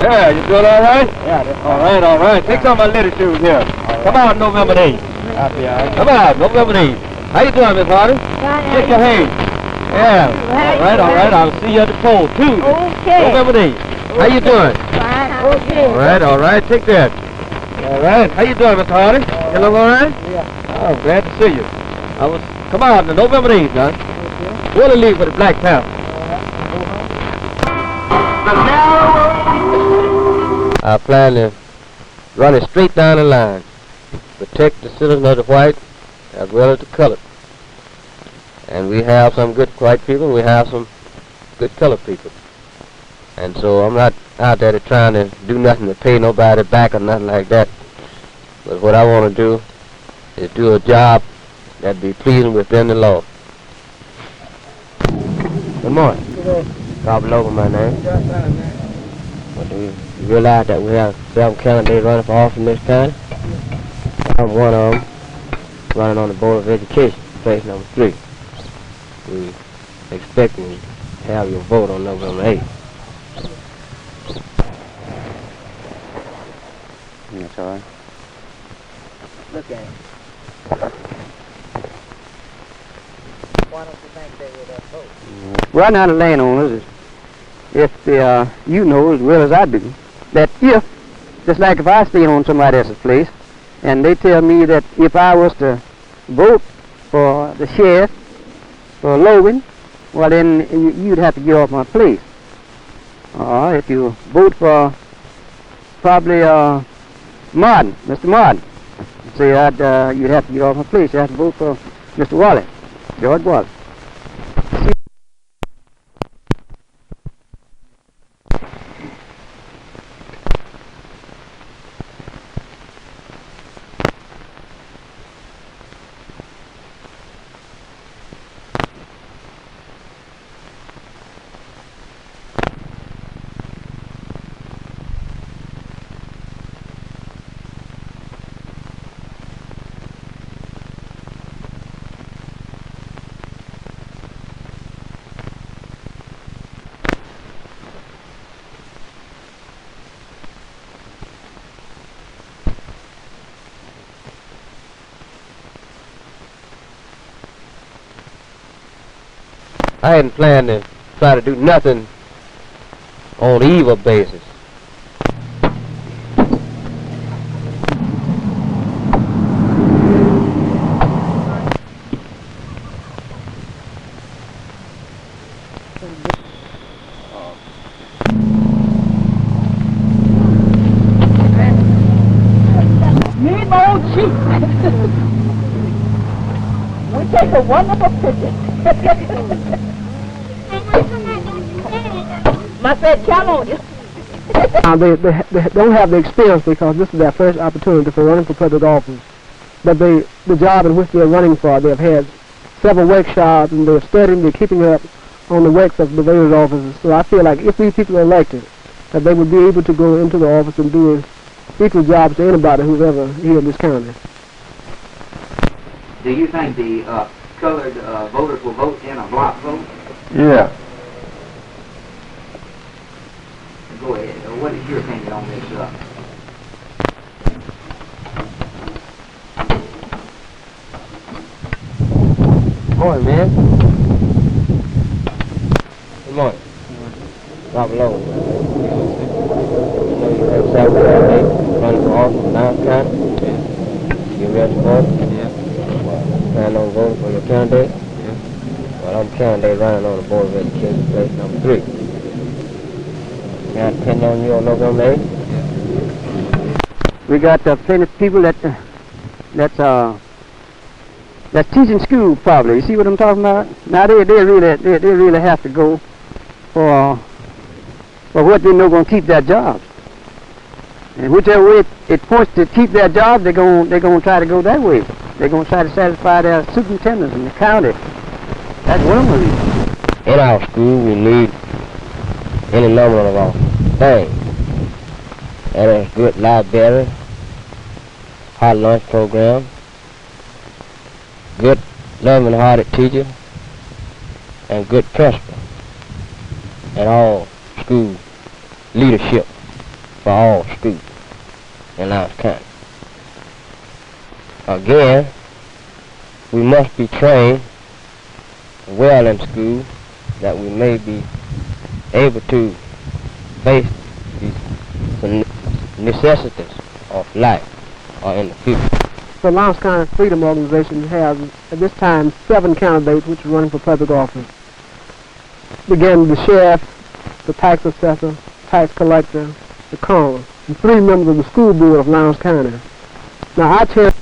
Yeah, you doing all right? Yeah, that's All right, all right. Take some of my little shoes here. Come on, November 8th. I'll be all right. Come on, November 8th. How you doing, Miss Hardy? Shake your hand. Yeah. All right. I'll see you at the poll, too. Okay. November 8th. How you doing? Fine. Okay. All right. Take that. All right. How you doing, Miss Hardy? You look all right? Yeah. Oh, glad to see you. Come on, the November 8th, huh? We'll leave for the Black Panther. I plan to run it straight down the line. Protect the citizens of the white as well as the colored. And we have some good white people, we have some good colored people. And so I'm not out there trying to do nothing to pay nobody back or nothing like that. But what I want to do is do a job that be pleasing within the law. Good morning. Bob Logan, my name. But do you realize that we have 7 candidates running for office in this county? I'm one of them, running on the Board of Education, place number 3. We expecting to have your vote on November 8th. That's all right. Look at him. Why don't you think they would vote? Right now the landowners, if you know as well as I do, that if, just like if I stayed on somebody else's place, and they tell me that if I was to vote for the sheriff, for Logan, well then you'd have to get off my place. If you vote for probably Martin, Mr. Martin, say you'd have to get off my place. You have to vote for Mr. Wallace, George Wallace. I hadn't planned to try to do nothing on evil basis. Me, my old chief. We take a wonderful picture. My friend, count on you. They don't have the experience because this is their first opportunity for running for public office. But the job in which they're running for, they've had several workshops and they're studying, they're keeping up on the works of the various offices. So I feel like if these people are elected, that they would be able to go into the office and do equal jobs to anybody who's ever here in this county. Do you think the colored voters will vote in a block vote? Yeah. Go ahead. What is your opinion on this? Morning, man. Good morning. Robert Logan. You know you have 7 candidates running for office in Lowndes County? Yeah. You ready to vote? Yeah. Plan on voting for your candidate? Yeah. Well, I'm candidate running on the Board of Education, place number 3. Can I depend on you on November 8th? Yeah. We got plenty of people that's teaching school probably. You see what I'm talking about? Now they really have to go for what they know going to keep their jobs. And whichever way it points to keep their jobs, they're going to try to go that way. They're going to try to satisfy their superintendents in the county. That's one of the reasons. In our school, we need any number of things. And a good library, hot lunch program, good loving-hearted teacher, and good principal, and all school leadership. for all students in Lowndes County. Again, we must be trained well in school that we may be able to face the necessities of life or in the future. The Lowndes County Freedom Organization has, at this time, 7 candidates which are running for public office. Again, the sheriff, the tax assessor, tax collector, the coroner, and 3 members of the school board of Lowndes County. Now, I tell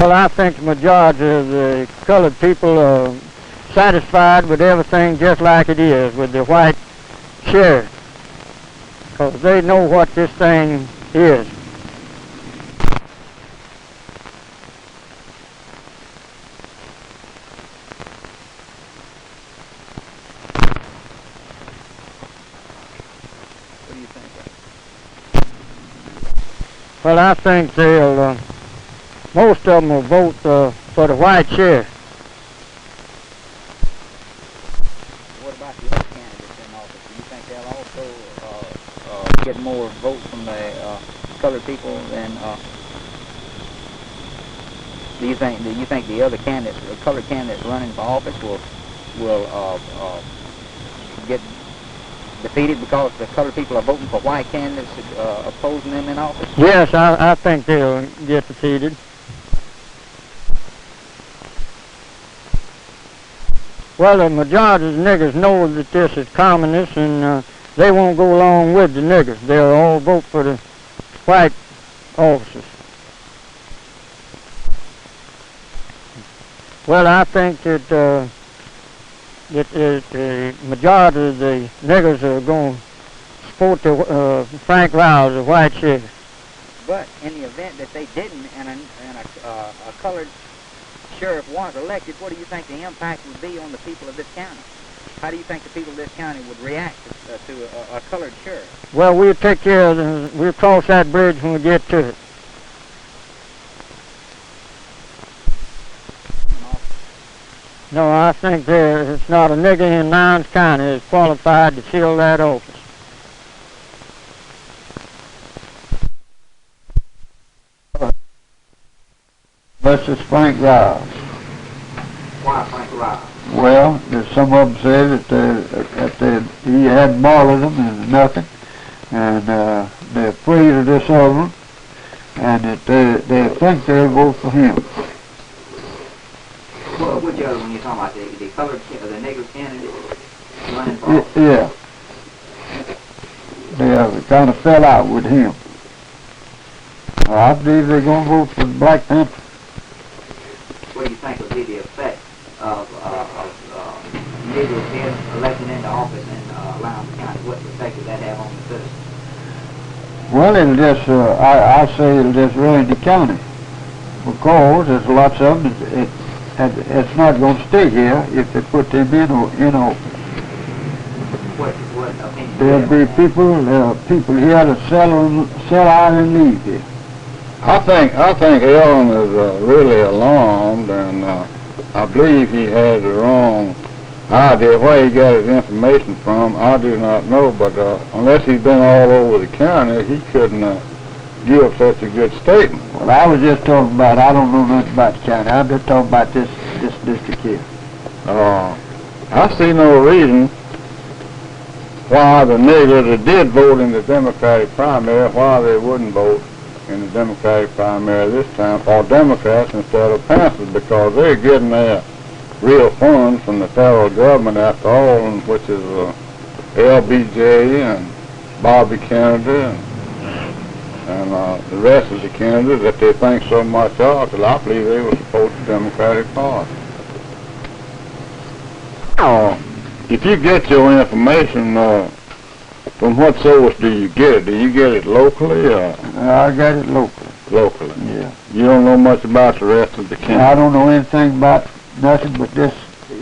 Well, I think the majority of the colored people are satisfied with everything just like it is with the white sheriff, because they know what this thing is. What do you think? Well, I think they'll, most of them will vote for the white sheriff. What about the other candidates in office? Do you think they'll also get more votes from the colored people than? Do you think the other candidates, the colored candidates running for office, will get defeated because the colored people are voting for white candidates opposing them in office? Yes, I think they'll get defeated. Well, the majority of the niggers know that this is communist, and they won't go along with the niggers. They'll all vote for the white officers. Well, I think that the majority of the niggers are going to support the Frank Rouse, the white sheriff. But in the event that they didn't, and a colored sheriff was elected, what do you think the impact would be on the people of this county? How do you think the people of this county would react to a colored sheriff? Well, we'll take care of we'll cross that bridge when we get to it. No, I think it's not a nigger in Lowndes County is qualified to fill that office. Versus Frank Rouse. Why Frank Rouse? Well, there's some of them say that he hadn't bothered them and nothing, and they're afraid of this other one, and that they think they'll vote for him. Well, which other one you're talking about? The colored, the negro candidate running for office? Yeah. They kind of fell out with him. I believe they're going to vote for the Black Panther. What do you think would be the effect of Negroes being elected into office in Lowndes County? What effect would that have on the citizens? Well, it'll just, I say it'll just ruin the county, because there's lots of them, it's not going to stay here if they put them in office. What opinion? There'll be people here that sell out and leave here. I think Ellen is really alarmed, and I believe he has the wrong idea. Where he got his information from, I do not know, but unless he's been all over the county, he couldn't give such a good statement. Well, I was just talking about, I don't know nothing about the county. I'm just talking about this district here. I see no reason why the niggers that did vote in the Democratic primary, why they wouldn't vote in the Democratic primary this time for Democrats instead of Panthers, because they're getting their real funds from the federal government after all, which is LBJ and Bobby Kennedy and the rest of the candidates that they think so much of, because I believe they will support the Democratic Party. If you get your information, from what source do you get it? Do you get it locally or? I got it locally. Locally? Yeah. You don't know much about the rest of the county? I don't know anything about nothing but this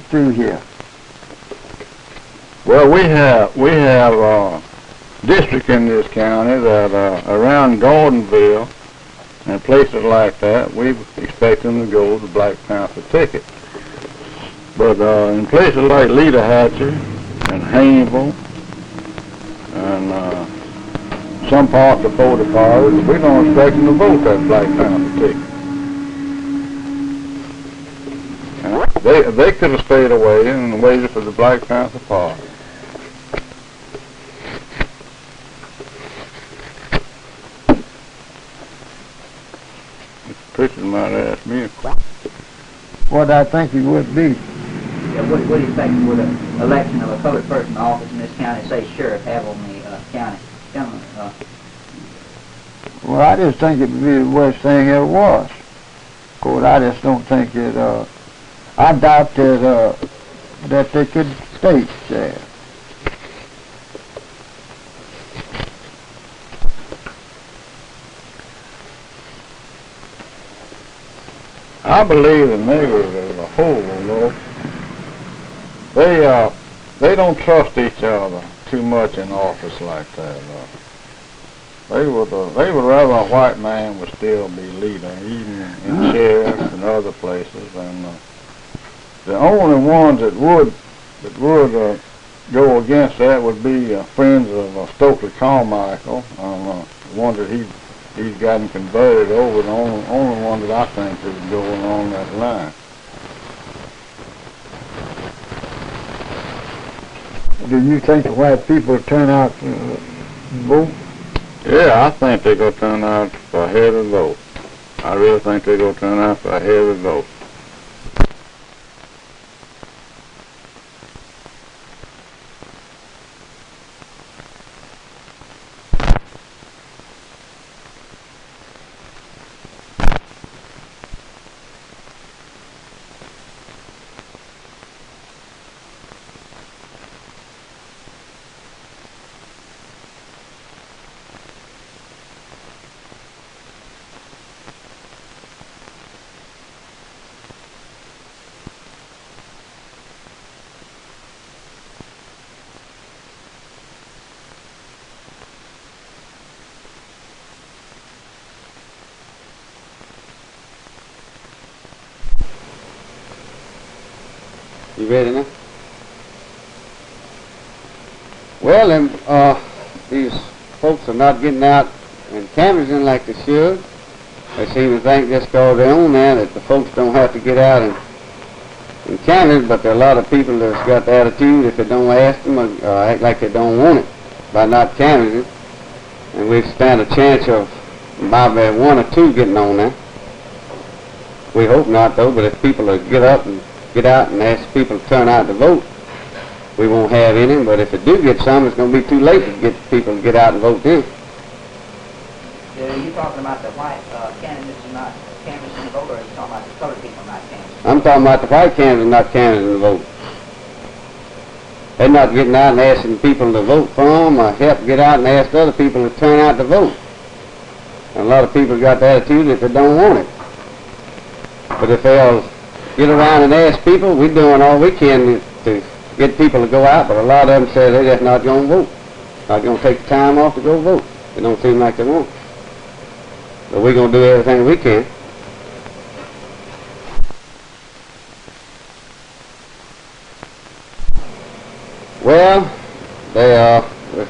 through here. Well, we have districts in this county that around Gordonville and places like that, we expect them to go with the Black Panther ticket. But in places like Leaderhatchee and Hayneville and some parts of 45, we don't expect them to vote that Black Panther ticket. And they could have stayed away and waited for the Black Panther Party. Mr. Pritchard might ask me a question. What I think it would be. Yeah, what do you think would an election of a colored person to office in this county, say sheriff, have on the county? Well, I just think it would be the worst thing ever was. Of course, I just don't think that, I doubt that they could stay there. I believe the negroes as a whole, though, they don't trust each other too much in office like that. They would rather a white man would still be leader, even in sheriffs and other places. And the only ones that would go against that would be friends of Stokely Carmichael, the ones that he's gotten converted over. The only one that I think that would go along that line. Do you think the white people turn out to vote? Yeah, I think they're going to turn out for a heavy vote. I really think they're going to turn out for a heavy vote. You ready now? Well, these folks are not getting out and canvassing like they should. They seem to think just because they're on there that the folks don't have to get out and canvass, but there are a lot of people that's got the attitude if they don't ask them or act like they don't want it by not canvassing. And we stand a chance of maybe one or two getting on there. We hope not, though, but if people get out and ask people to turn out to vote, we won't have any. But if it do get some, it's going to be too late to get people to get out and vote then. Are you talking about the white candidates not canvassing the vote, or are you talking about the colored people not canvassing? I'm talking about the white candidates not canvassing the vote. They're not getting out and asking people to vote for them or help get out and ask other people to turn out to vote. And a lot of people got the attitude that they don't want it. But if they'll get around and ask people, we're doing all we can to get people to go out, but a lot of them say they're just not going to vote. Not going to take the time off to go vote. It don't seem like they want. But we're going to do everything we can. Well, they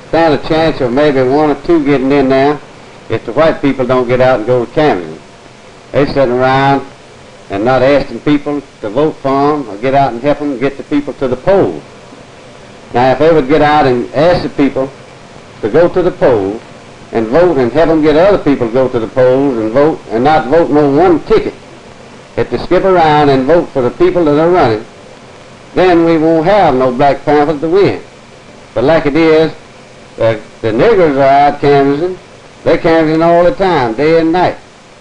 stand a chance of maybe one or two getting in there if the white people don't get out and go to canvassing. They're sitting around and not asking people to vote for them or get out and help them get the people to the polls. Now, if they would get out and ask the people to go to the polls and vote and help them get other people to go to the polls and vote and not vote no one ticket, if they skip around and vote for the people that are running, then we won't have no Black Panthers to win. But like it is, the negroes are out canvassing. They're canvassing all the time, day and night.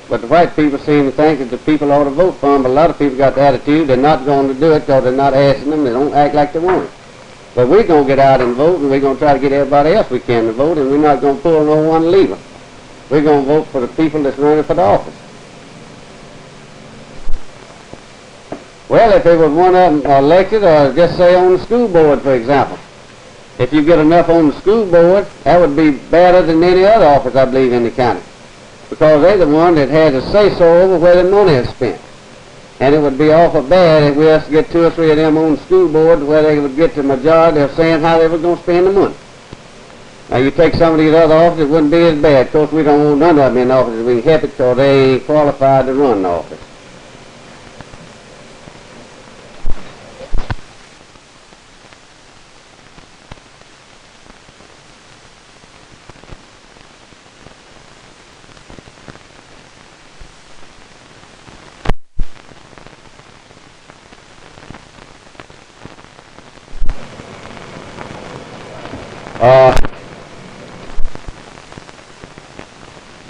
But the white people seem to think that the people ought to vote for them, but a lot of people got the attitude they're not going to do it because they're not asking them. They don't act like they want it. But we're going to get out and vote, and we're going to try to get everybody else we can to vote, and we're not going to pull no one lever. We're going to vote for the people that's running for the office. Well, if they was one of them elected, or just say on the school board, for example, if you get enough on the school board, that would be better than any other office, I believe, in the county. Because they're the one that has a say-so over where the money is spent. And it would be awful bad if we had to get 2 or 3 of them on the school board where they would get the majority of saying how they were going to spend the money. Now, you take some of these other offices, it wouldn't be as bad. Of course, we don't want none of them in office. We can help it because they ain't qualified to run the office.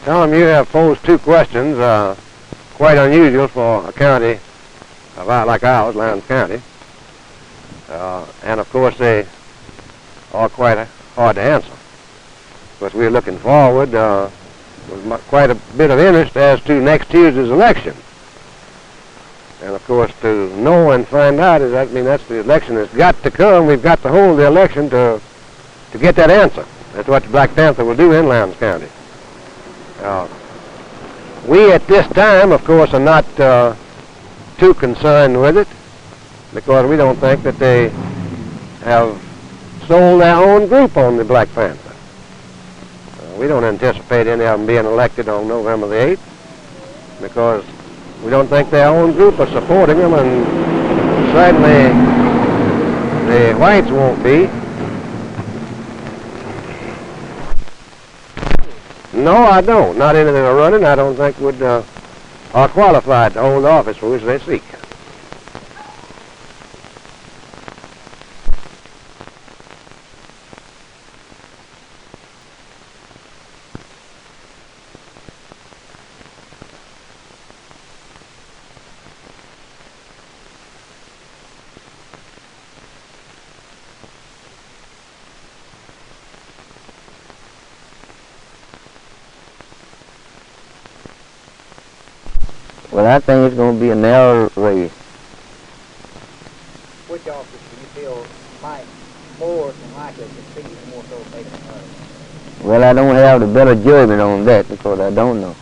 Tom, you have posed 2 questions. quite unusual for a county like ours, Lowndes County. And of course they are quite hard to answer. But we're looking forward with quite a bit of interest as to next Tuesday's election. And of course to know and find out, that's the election that's got to come. We've got to hold the election to get that answer. That's what the Black Panther will do in Lowndes County. We at this time, of course, are not too concerned with it because we don't think that they have sold their own group on the Black Panther. We don't anticipate any of them being elected on November the 8th because we don't think their own group are supporting them, and certainly the whites won't be. No, I don't. Not any that are running, I don't think are qualified to hold the office for which they seek. Well, I think it's going to be a narrow race. Which office do you feel might more than likely succeed more so maybe than others? Well, I don't have the better judgment on that because I don't know.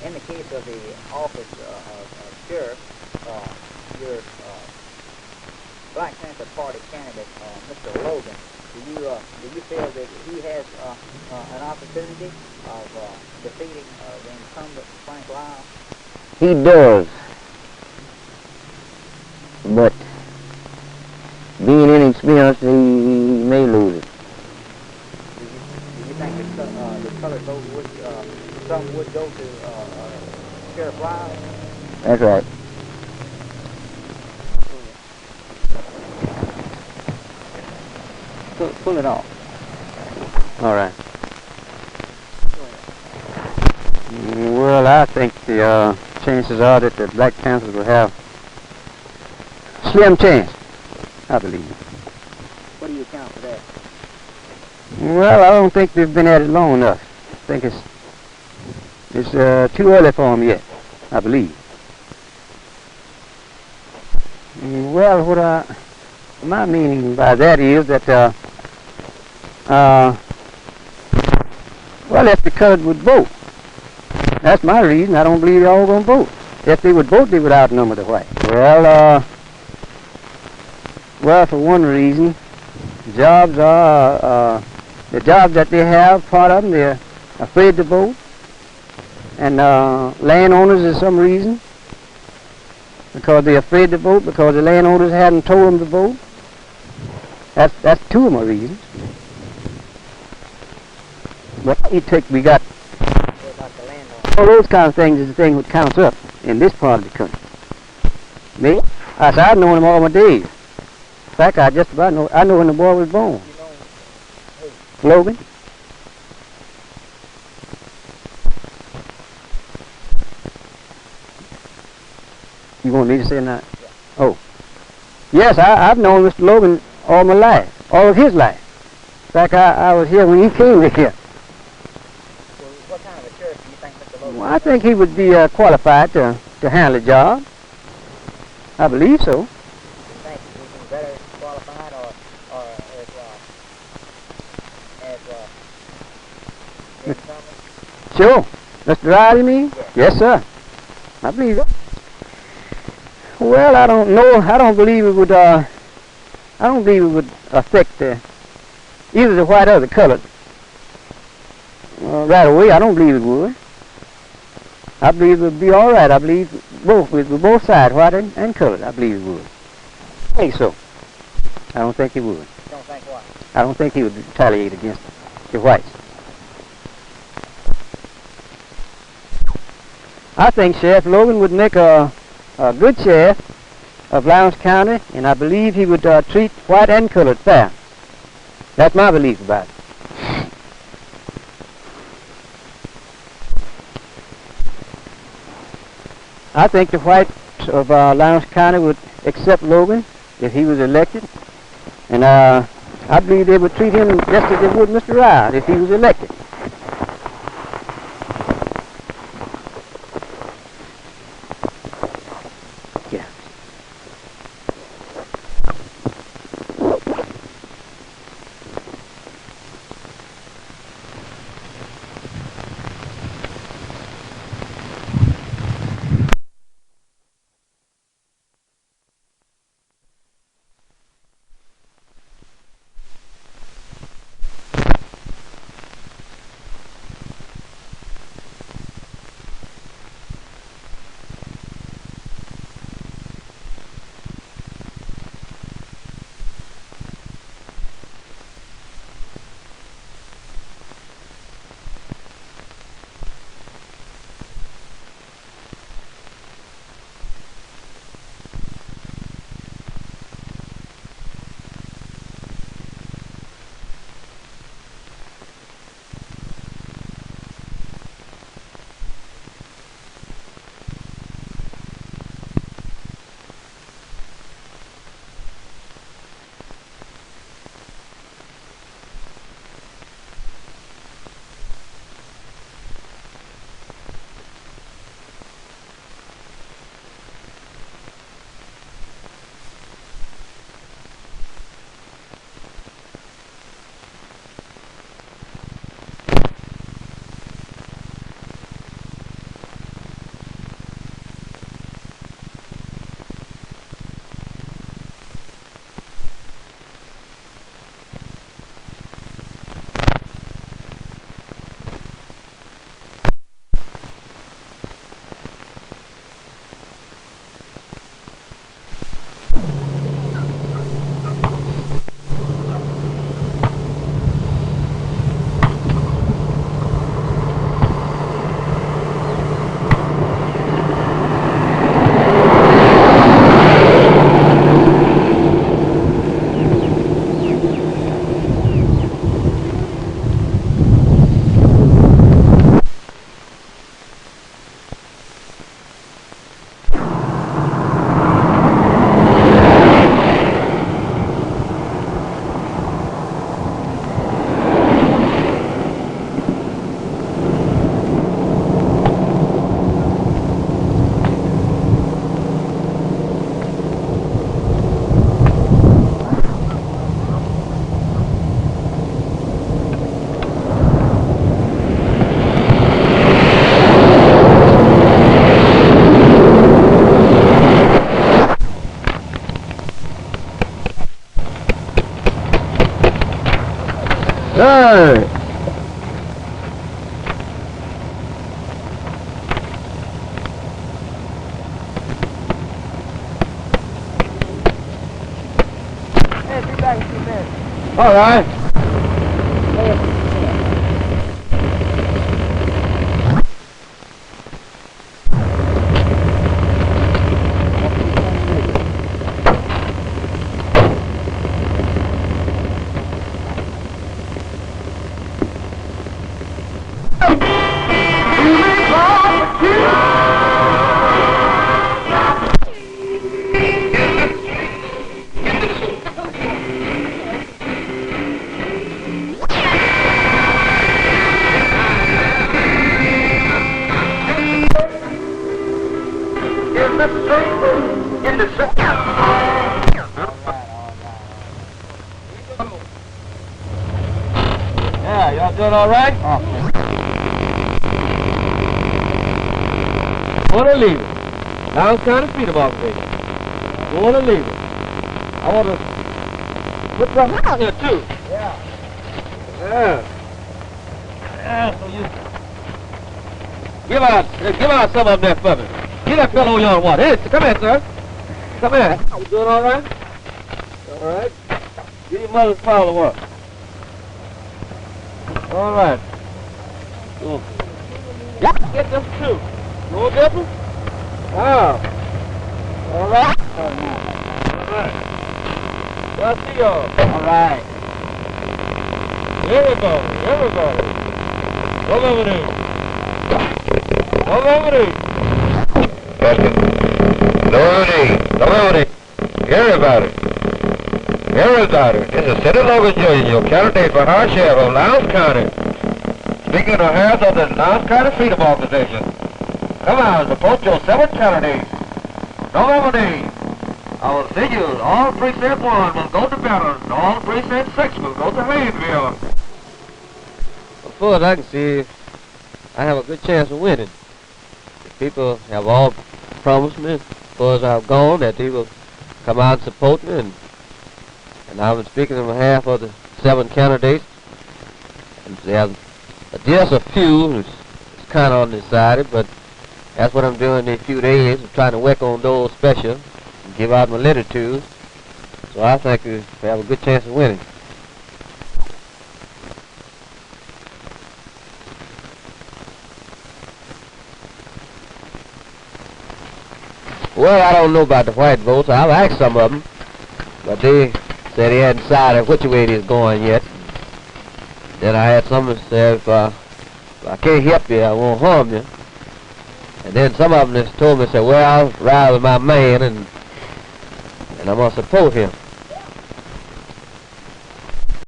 In the case of the office of sheriff, your Black Panther Party candidate, Mr. Logan, do you feel that he has an opportunity of defeating the incumbent Frank Lyle? He does. But being inexperienced, he may lose it. Do you think the colored vote would, some would go to Sheriff Lyle? That's right. Pull it off. All right. Well, I think the chances are that the Black Panthers will have slim chance, I believe. What do you account for that? Well, I don't think they've been at it long enough. I think it's too early for them yet, I believe. Well, my meaning by that is that well, if the colored would vote, that's my reason. I don't believe they're all going to vote. If they would vote, they would outnumber the whites. Well, for one reason, jobs are the jobs that they have. Part of them they're afraid to vote, and landowners is some reason because they're afraid to vote because the landowners hadn't told them to vote. That's two of my reasons. But we got all those kind of things is the thing that counts up in this part of the country. Me, I've known him all my days. In fact, I just about know. I know when the boy was born. Logan. You want me to say that? Yeah. Oh, yes, I've known Mr. Logan all my life, all of his life. In fact, I was here when he came here. What kind of a sheriff do you think Mr. Logan? Well, I think he would be qualified to handle the job. I believe so. Do you think he'd be better qualified or as incumbent? Sure. Mr. Ryle, you mean? Yes, sir. I believe it. Well, I don't know. I don't believe it would. I don't believe it would affect either the white or the colored right away. I don't believe it would. I believe it would be all right. I believe with both sides, white and colored. I believe it would. I think so. I don't think he would. You don't think what? I don't think he would retaliate against the whites. I think Sheriff Logan would make a good sheriff of Lowndes County, and I believe he would treat white and colored fair. That's my belief about it. I think the whites of Lowndes County would accept Logan if he was elected, and I believe they would treat him just as they would Mr. Rice if he was elected. Yeah. Hey! All right. Yeah, y'all doing all right? Want to leave it. Lowndes County Freedom Organization. Want to leave it. I want to put something out here too. Yeah. Yeah. Yeah. So you give out some of them there for me. Get that fellow over on water. Hey, come here, sir. Come here. You doing all right? All right. Give your mother's follow up. All right. Yeah, get them too. No different? Oh. All right. All right. Well, see y'all. All right. Everybody, everybody. Come over there. Come over there. Testing. Lowndes. Everybody. This is Senator Logan Jr., your candidate for High Sheriff of Lowndes County. Speaking on behalf of the Lowndes County Freedom Organization. Come on, support your 7 candidates. November 8th. I will see you. All precinct 1 will go to Baton. All precinct 6 will go to Hayesville. As far as I can see, I have a good chance of winning. The people have all promised me, as far as I've gone, that they will come out and support me. And I'm speaking on behalf of the 7 candidates. And there's just a few who's kind of undecided, but that's what I'm doing these few days. I'm trying to work on those special and give out my letter to. So I think we have a good chance of winning. Well, I don't know about the white votes. I've asked some of them, but they said they hadn't decided which way it is going yet. Then I had some that said, if I can't help you, I won't harm you. And then some of them just told me, said, well, I'll ride with my man, and I'm going to support him.